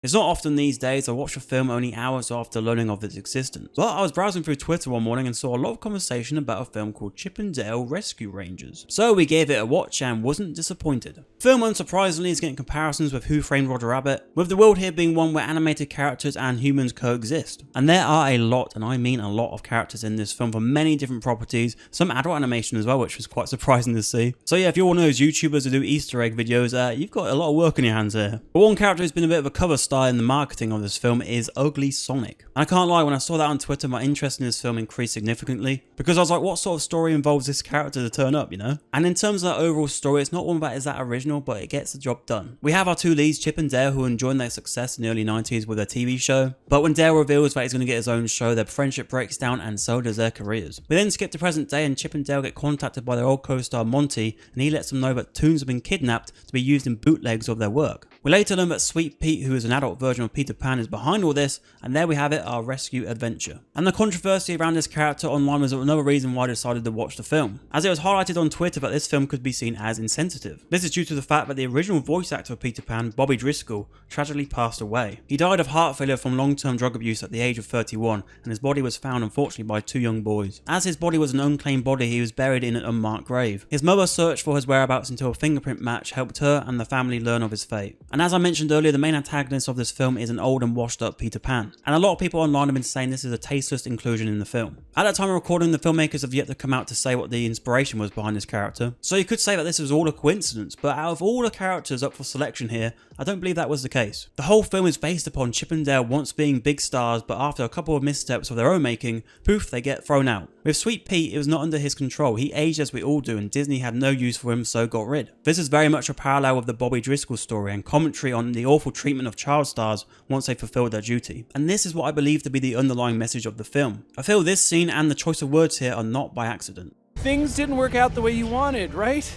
It's not often these days I watch a film only hours after learning of its existence, but I was browsing through Twitter one morning and saw a lot of conversation about a film called Chip 'n Dale Rescue Rangers. So we gave it a watch and wasn't disappointed. The film unsurprisingly is getting comparisons with Who Framed Roger Rabbit, with the world here being one where animated characters and humans coexist. And there are a lot, and I mean a lot of characters in this film for many different properties, some adult animation as well, which was quite surprising to see. So yeah, if you're one of those YouTubers who do Easter egg videos, you've got a lot of work on your hands here. But one character who's been a bit of a cover star in the marketing of this film is Ugly Sonic. And I can't lie, when I saw that on Twitter, my interest in this film increased significantly, because I was like, what sort of story involves this character to turn up, you know? And in terms of that overall story, it's not one that is that original, but it gets the job done. We have our two leads, Chip and Dale, who enjoyed their success in the early 90s with their TV show, but when Dale reveals that he's going to get his own show, their friendship breaks down and so does their careers. We then skip to present day and Chip and Dale get contacted by their old co-star Monty, and he lets them know that tunes have been kidnapped to be used in bootlegs of their work. We later learn that Sweet Pete, who is an adult version of Peter Pan, is behind all this, and there we have it, our rescue adventure. And the controversy around this character online was another reason why I decided to watch the film, as it was highlighted on Twitter that this film could be seen as insensitive. This is due to the fact that the original voice actor of Peter Pan, Bobby Driscoll, tragically passed away. He died of heart failure from long-term drug abuse at the age of 31, and his body was found unfortunately by two young boys. As his body was an unclaimed body, he was buried in an unmarked grave. His mother searched for his whereabouts until a fingerprint match helped her and the family learn of his fate. And as I mentioned earlier, the main antagonist of this film is an old and washed up Peter Pan, and a lot of people online have been saying this is a tasteless inclusion in the film. At that time of recording, the filmmakers have yet to come out to say what the inspiration was behind this character, so you could say that this was all a coincidence, but out of all the characters up for selection here, I don't believe that was the case. The whole film is based upon Chip and Dale once being big stars, but after a couple of missteps of their own making, poof, they get thrown out. With Sweet Pete, it was not under his control. He aged as we all do, and Disney had no use for him, so got rid. This is very much a parallel with the Bobby Driscoll story and commentary on the awful treatment of child stars once they fulfilled their duty. And this is what I believe to be the underlying message of the film. I feel this scene and the choice of words here are not by accident. Things didn't work out the way you wanted, right?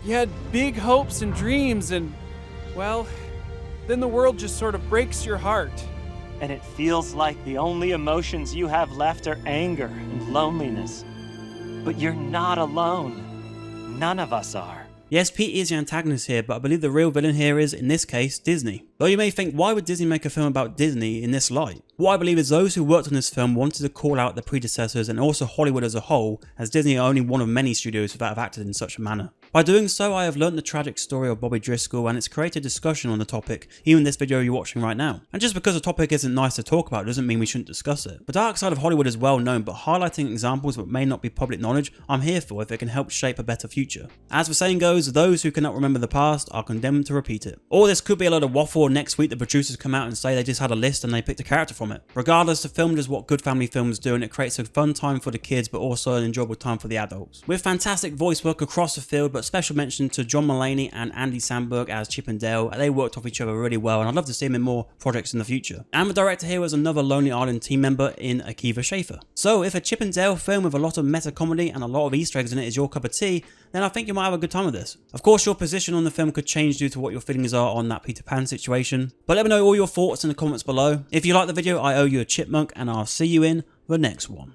You had big hopes and dreams and, well, then the world just sort of breaks your heart. And it feels like the only emotions you have left are anger and loneliness. But you're not alone. None of us are. Yes, Pete is the antagonist here, but I believe the real villain here is, in this case, Disney. Though you may think, why would Disney make a film about Disney in this light? What I believe is those who worked on this film wanted to call out their predecessors and also Hollywood as a whole, as Disney are only one of many studios that have acted in such a manner. By doing so, I have learnt the tragic story of Bobby Driscoll, and it's created discussion on the topic, even this video you're watching right now. And just because a topic isn't nice to talk about doesn't mean we shouldn't discuss it. The dark side of Hollywood is well known, but highlighting examples that may not be public knowledge, I'm here for if it can help shape a better future. As the saying goes, those who cannot remember the past are condemned to repeat it. Or this could be a lot of waffle, or next week the producers come out and say they just had a list and they picked a character from it. Regardless, the film does what good family films do, and it creates a fun time for the kids but also an enjoyable time for the adults. With fantastic voice work across the field, but special mention to John Mulaney and Andy Samberg as Chip and Dale. They worked off each other really well, and I'd love to see them in more projects in the future. And the director here was another Lonely Island team member in Akiva Schaffer. So if a Chip and Dale film with a lot of meta comedy and a lot of Easter eggs in it is your cup of tea, then I think you might have a good time with this. Of course, your position on the film could change due to what your feelings are on that Peter Pan situation, but let me know all your thoughts in the comments below. If you like the video, I owe you a chipmunk, and I'll see you in the next one.